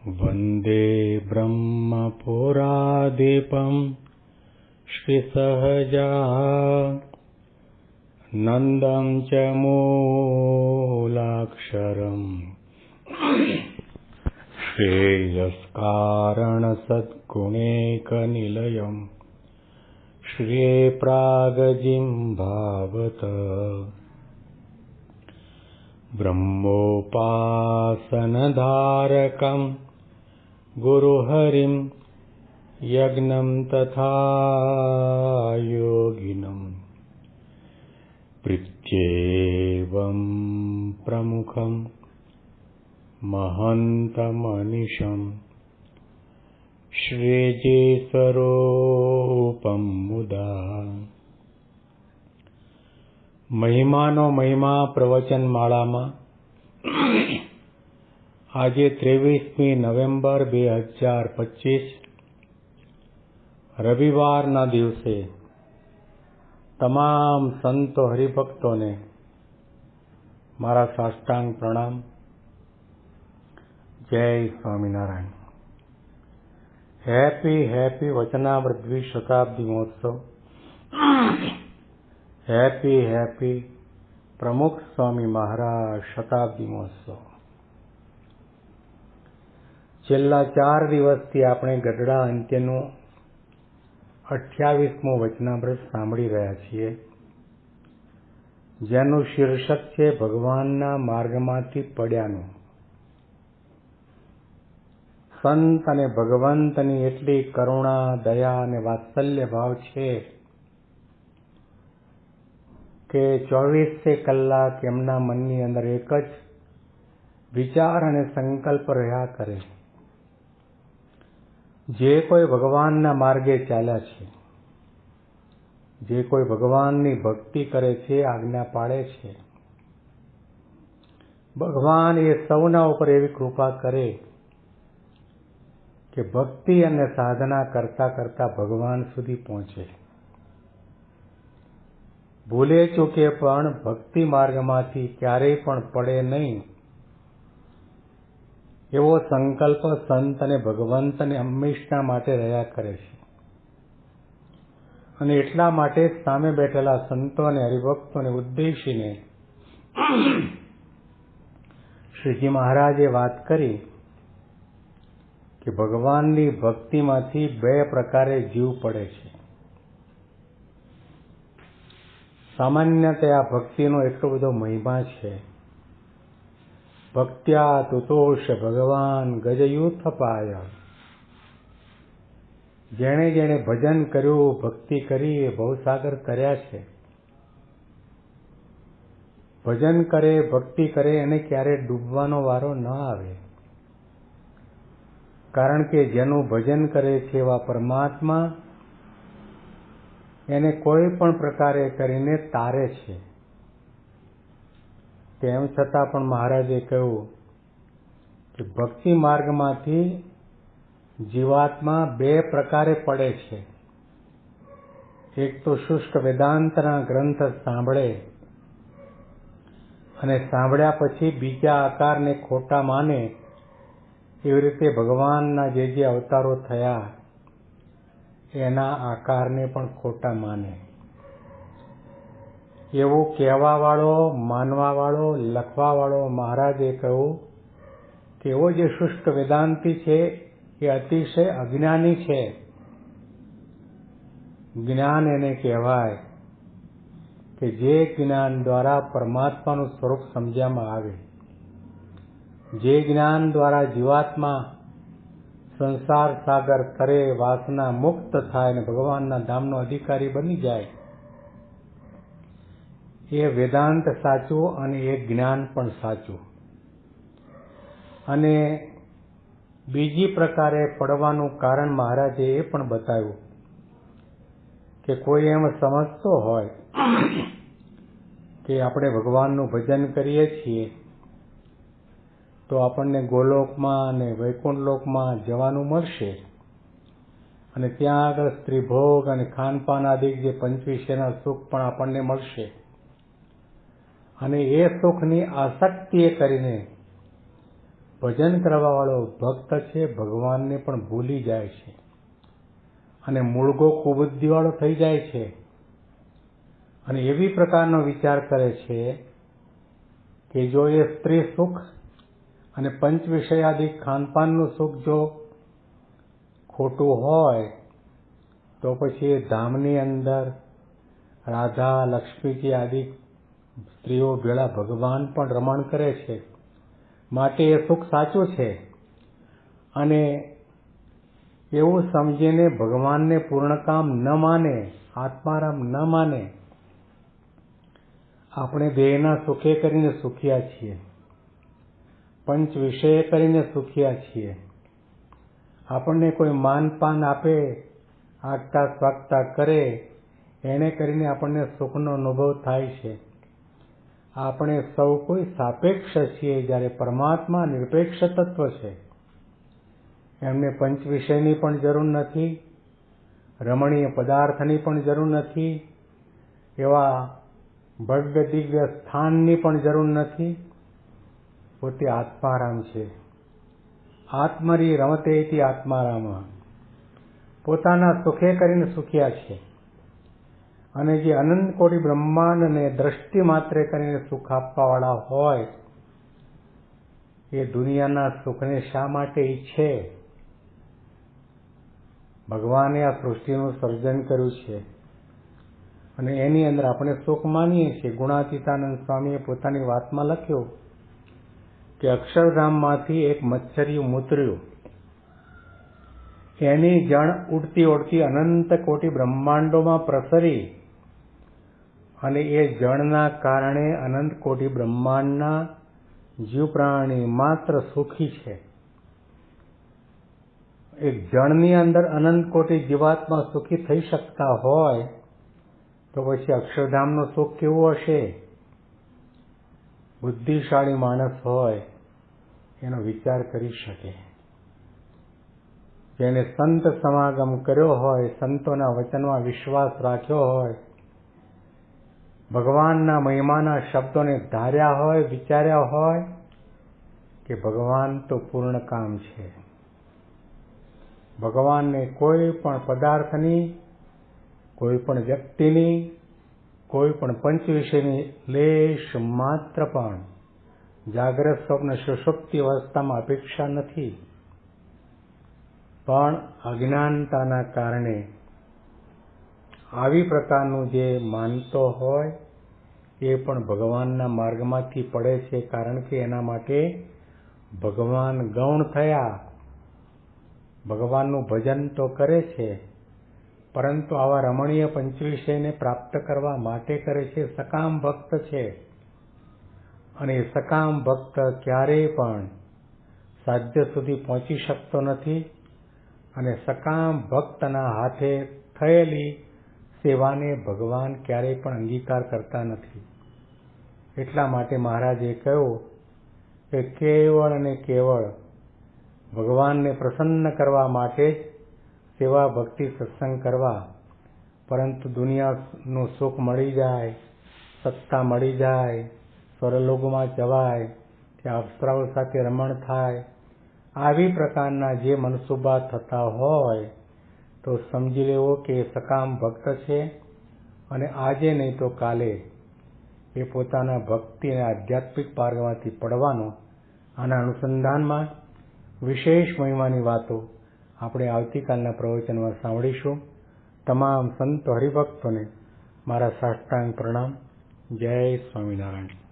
वन्दे ब्रह्मपुरादीपं श्रीसहजानन्दं च मूलाक्षरम् श्रेयस्कारणसद्गुणैकनिलयम् श्रेयप्रागजिह्वावत ब्रह्मोपासनधारकम् गुरुहरिं यज्ञं तथा योगिनं प्रीत्येवं प्रमुखं महन्तमनिशं श्रेयेश्वरूपं मुदा। મહિમાનો મહિમા પ્રવચન માળામાં આજે 23મી નવેમ્બર 2025 રવિવારના દિવસે તમામ સંતો હરિભક્તોને મારા સાષ્ટાંગ પ્રણામ. જય સ્વામિનારાયણ. હેપી વચનામૃત દ્વિશતાબ્દી મહોત્સવ. હેપી પ્રમુખ સ્વામી મહારાજ શતાબ્દી મહોત્સવ. છેલ્લા 4 દિવસથી આપણે ગઢડા અંત્યનું 28મું વચનામૃત સાંભળી રહ્યા છીએ, જેનું શીર્ષક છે ભગવાનના માર્ગમાંથી પડ્યાનું. સંત અને ભગવંતની એટલી કરુણા, દયા અને વાત્સલ્ય ભાવ છે કે 24 કલાક એમના મનની અંદર એક જ વિચાર અને સંકલ્પ રહ્યા કરે. જે કોઈ ભગવાનના માર્ગે ચાલ્યા છે, જે કોઈ ભગવાનની ભક્તિ કરે છે, આજ્ઞા પાળે છે, ભગવાન એ સૌના ઉપર એવી કૃપા કરે કે ભક્તિ અને સાધના કરતા કરતા ભગવાન સુધી પહોંચે. ભૂલે ચૂકે પણ ભક્તિ માર્ગમાંથી ક્યારેય પણ પડે નહીં એવો સંકલ્પ સંત અને ભગવંતને હંમેશા માટે રહ્યા કરે છે. અને એટલા માટે સામે બેઠેલા સંતો અને હરિભક્તોને ઉદ્દેશીને શ્રીજી મહારાજે વાત કરી કે ભગવાનની ભક્તિમાંથી 2 પ્રકારે જીવ પડે છે. સામાન્યતઃ આ ભક્તિનો એટલો બધો મહિમા છે. ભક્ત્યા તુતોષ ભગવાન ગજયુથપાય. જેણે જેણે ભજન કર્યું, ભક્તિ કરી, એ ભવસાગર તર્યા છે. ભજન કરે, ભક્તિ કરે એને ક્યારે ડૂબવાનો વારો ન આવે. કારણ કે જેનું ભજન કરે છે એવા પરમાત્મા એને કોઈ પણ પ્રકારે કરીને તારે છે. તેમ છતાં પણ મહારાજે કહ્યું કે ભક્તિ માર્ગમાંથી જીવાત્મા 2 પ્રકારે પડે છે. એક તો શુષ્ક વેદાંતના ગ્રંથ સાંભળે અને સાંભળ્યા પછી બીજા આકારને ખોટા માને. એવી રીતે ભગવાનના જે અવતારો થયા એના આકારને પણ ખોટા માને. એવું કહેવાવાળો, માનવાવાળો, લખવાવાળો મહારાજે કહ્યું કે એવો જે શુષ્ક વેદાંતી છે એ અતિશય અજ્ઞાની છે. જ્ઞાન એને કહેવાય કે જે જ્ઞાન દ્વારા પરમાત્માનું સ્વરૂપ સમજવામાં આવે, જે જ્ઞાન દ્વારા જીવાત્મા સંસાર સાગર તરે, વાસના મુક્ત થાય અને ભગવાનના ધામનો અધિકારી બની જાય, એ વેદાંત સાચું અને એ જ્ઞાન પણ સાચું. અને બીજી પ્રકારે પડવાનું કારણ મહારાજે એ પણ બતાવ્યું કે કોઈ એમ સમજતો હોય કે આપણે ભગવાનનું ભજન કરીએ છીએ તો આપણને ગોલોકમાં અને વૈકુંઠ લોકમાં જવાનું મળશે અને ત્યાં આગળ સ્ત્રીભોગ અને ખાનપાન આદિ જે 25 સુખ પણ આપણને મળશે. અને એ સુખની આસક્તિએ કરીને ભજન કરવાવાળો ભક્ત છે ભગવાનને પણ ભૂલી જાય છે અને મૂળગો કુબુદ્ધિવાળો થઈ જાય છે અને એવી પ્રકારનો વિચાર કરે છે કે જો એ સ્ત્રી સુખ અને પંચ વિષયાદિક ખાનપાનનું સુખ જો ખોટું હોય તો પછી એ ધામની અંદર રાધા લક્ષ્મીજી આદિ સ્ત્રીઓ ભેળા ભગવાન પણ રમણ કરે છે, માટે એ સુખ સાચું છે. અને એવું સમજીને ભગવાનને પૂર્ણકામ ન માને, આત્મારામ ન માને, આપણે દેહના સુખે કરીને સુખિયા છીએ, પંચ વિષય કરીને સુખિયા છીએ. આપણને કોઈ માનપાન આપે, આગતા સ્વાગતા કરે, એને કરીને આપણને સુખનો અનુભવ થાય છે. આપણે સૌ કોઈ સાપેક્ષ છીએ, જ્યારે પરમાત્મા નિરપેક્ષ તત્વ છે. એમને પંચ વિષયની પણ જરૂર નથી, રમણીય પદાર્થની પણ જરૂર નથી, એવા ભવ્ય દિવ્ય સ્થાનની પણ જરૂર નથી. પોતે આત્મારામ છે. આત્મરી રમતે ઇતિ આત્મારામ. પોતાના સુખે કરીને સુખ્યા છે. અને જે અનંત કોટી બ્રહ્માંડને દ્રષ્ટિ માત્રે કરીને સુખ આપવાવાળા હોય, એ દુનિયાના સુખને શા માટે ઈચ્છે? ભગવાને આ સૃષ્ટિનું સર્જન કર્યું છે અને એની અંદર આપણે સુખ માનીએ છીએ. ગુણાતીતાનંદ સ્વામીએ પોતાની વાતમાં લખ્યું કે અક્ષરધામમાંથી એક મચ્છરિયું મૂતર્યું, એની જણ ઉડતી ઉડતી અનંત કોટી બ્રહ્માંડોમાં પ્રસરી અને એ જળના કારણે અનંત કોટી બ્રહ્માંડના જીવ પ્રાણી માત્ર સુખી છે. એક જળની અંદર અનંત કોટી જીવાત્મા સુખી થઈ શકતા હોય તો પછી અક્ષરધામનું સુખ કેવું હશે? બુદ્ધિશાળી માણસ હોય એનો વિચાર કરી શકે. જેને સંત સમાગમ કર્યો હોય, સંતોના વચનમાં વિશ્વાસ રાખ્યો હોય, ભગવાનના મહિમાના શબ્દોને ધાર્યા હોય, વિચાર્યા હોય કે ભગવાન તો પૂર્ણ કામ છે. ભગવાનને કોઈ પણ પદાર્થની, કોઈ પણ વ્યક્તિની, કોઈ પણ પંચ વિષયની લેશ માત્ર પણ જાગ્રત સ્વપ્ન સુષુપ્તિ અવસ્થામાં અપેક્ષા નથી. પણ અજ્ઞાનતાના કારણે આવી પ્રકારનું જે માનતો હોય એ પણ ભગવાનના માર્ગમાંથી પડે છે. કારણ કે એના માટે ભગવાન ગૌણ થયા. ભગવાનનું ભજન તો કરે છે, પરંતુ આવા રમણીય પંચવિષયને પ્રાપ્ત કરવા માટે કરે છે. સકામ ભક્ત છે અને સકામ ભક્ત ક્યારેય પણ સાધ્ય સુધી પહોંચી શકતો નથી અને સકામ ભક્તના હાથે થયેલી સેવાને ભગવાન ક્યારેય પણ અંગીકાર કરતા નથી. એટલા માટે મહારાજે કહ્યું કે કેવળ અને કેવળ ભગવાનને પ્રસન્ન કરવા માટે જ સેવા ભક્તિ સત્સંગ કરવા. પરંતુ દુનિયાનું સુખ મળી જાય, સત્તા મળી જાય, સ્વર્ગલોકમાં જવાય, ત્યાં અપ્સરાઓ સાથે રમણ થાય, આવી પ્રકારના જે મનસુબા થતા હોય તો સમજી લેવો કે સકામ ભક્ત છે અને આજે નહીં તો કાલે એ પોતાના ભક્તિ અને આધ્યાત્મિક માર્ગમાંથી પડવાનો. આના અનુસંધાનમાં વિશેષ મહિમાની વાતો આપણે આવતીકાલના પ્રવચનમાં સાંભળીશું. તમામ સંતો હરિભક્તોને મારા સાષ્ટાંગ પ્રણામ. જય સ્વામિનારાયણ.